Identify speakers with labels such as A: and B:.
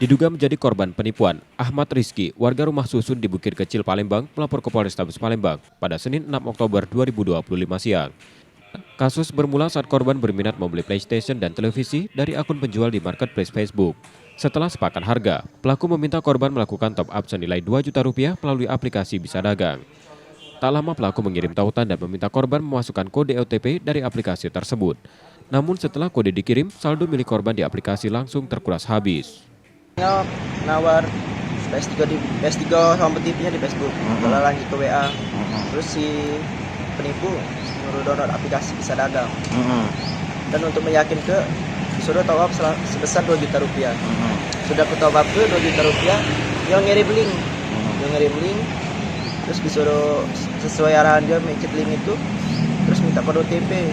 A: Diduga menjadi korban penipuan, Ahmad Rizky, warga rumah susun di Bukit Kecil Palembang, melapor ke Polrestabes Palembang pada Senin 6 Oktober 2025 siang. Kasus bermula saat korban berminat membeli PlayStation dan televisi dari akun penjual di marketplace Facebook. Setelah sepakat harga, pelaku meminta korban melakukan top up senilai 2 juta rupiah melalui aplikasi Bisa Dagang. Tak lama pelaku mengirim tautan dan meminta korban memasukkan kode OTP dari aplikasi tersebut. Namun setelah kode dikirim, saldo milik korban di aplikasi langsung terkuras habis.
B: Nawar PS3 PS3 sama TV-nya di Facebook, lalu lanjut ke WA. Terus si penipu nyuruh download aplikasi Bisa Dagang. Dan untuk meyakinkan disuruh top up sebesar 2 juta rupiah. Sudah ke top up ke 2 juta rupiah, dia ngirim link. Terus disuruh sesuai arahan dia mencet link itu, terus minta kode OTP.